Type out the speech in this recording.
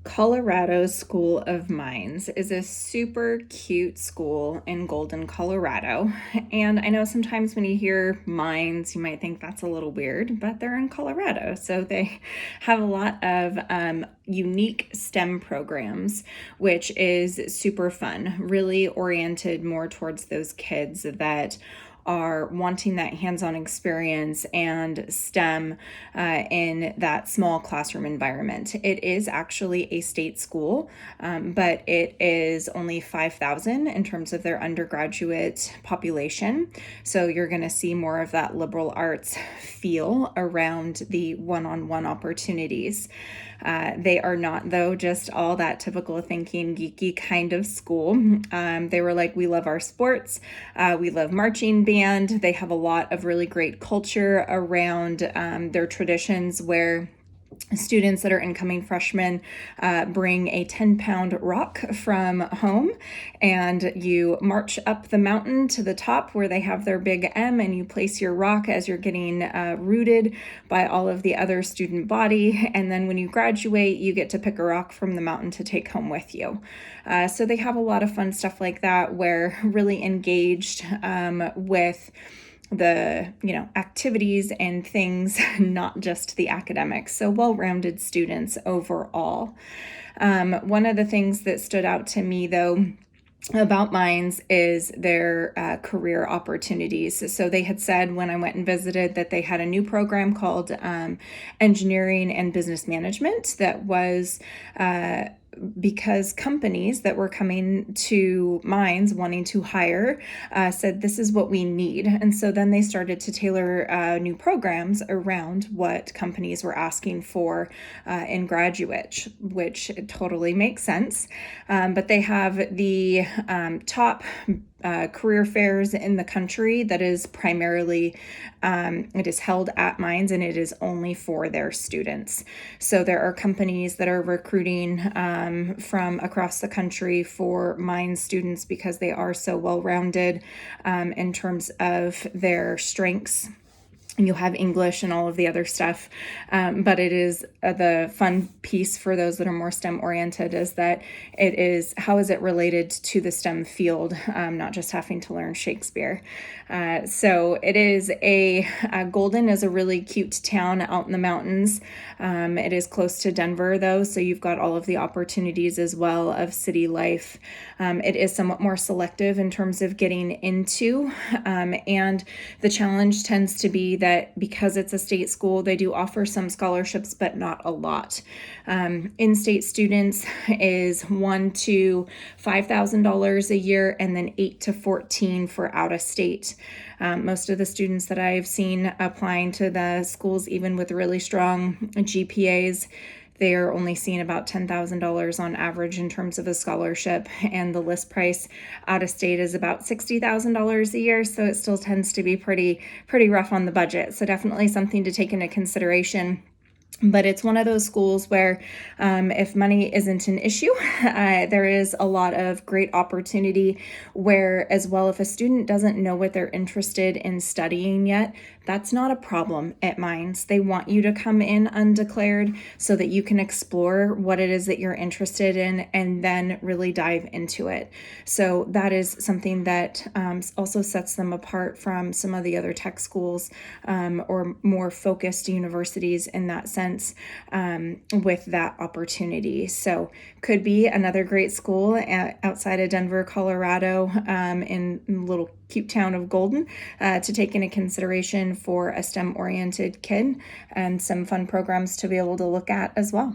Colorado School of Mines is a super cute school in Golden, Colorado. And I know sometimes when you hear mines, you might think that's a little weird, but they're in Colorado. So they have a lot of unique STEM programs, which is super fun, really oriented more towards those kids that are wanting that hands-on experience and STEM in that small classroom environment. It is actually a state school, but it is only 5,000 in terms of their undergraduate population. So you're going to see more of that liberal arts feel around the one-on-one opportunities. They are not, though, just all that typical thinking, geeky kind of school. They were like, we love our sports, we love marching band. They have a lot of really great culture around their traditions where students that are incoming freshmen bring a 10-pound rock from home, and you march up the mountain to the top where they have their big M, and you place your rock as you're getting rooted by all of the other student body. And then when you graduate, you get to pick a rock from the mountain to take home with you. So they have a lot of fun stuff like that, where really engaged with the activities and things, not just the academics. So well-rounded students overall. One of the things that stood out to me, though, about Mines is their career opportunities. So they had said when I went and visited that they had a new program called Engineering and Business Management that was because companies that were coming to Mines wanting to hire said, this is what we need. And so then they started to tailor new programs around what companies were asking for in graduate, which totally makes sense. But they have the top career fairs in the country that is primarily, it is held at Mines, and it is only for their students. So there are companies that are recruiting from across the country for Mines students because they are so well-rounded in terms of their strengths. And you'll have English and all of the other stuff. But it is the fun piece for those that are more STEM oriented is that it is, how is it related to the STEM field, not just having to learn Shakespeare. So it is Golden is a really cute town out in the mountains. It is close to Denver, though, so you've got all of the opportunities as well of city life. It is somewhat more selective in terms of getting into, and the challenge tends to be that because it's a state school, they do offer some scholarships, but not a lot. In-state students is $1,000 to $5,000 a year, and then $8,000 to $14,000 for out-of-state. Most of the students that I've seen applying to the schools, even with really strong GPAs, they are only seeing about $10,000 on average in terms of a scholarship, and the list price out of state is about $60,000 a year, so it still tends to be pretty rough on the budget. So definitely something to take into consideration. But it's one of those schools where if money isn't an issue, there is a lot of great opportunity where, as well, if a student doesn't know what they're interested in studying yet, that's not a problem at Mines. They want you to come in undeclared so that you can explore what it is that you're interested in and then really dive into it. So that is something that also sets them apart from some of the other tech schools or more focused universities in that sense, with that opportunity. So could be another great school outside of Denver, Colorado, in a little cute town of Golden, to take into consideration for a STEM oriented kid, and some fun programs to be able to look at as well.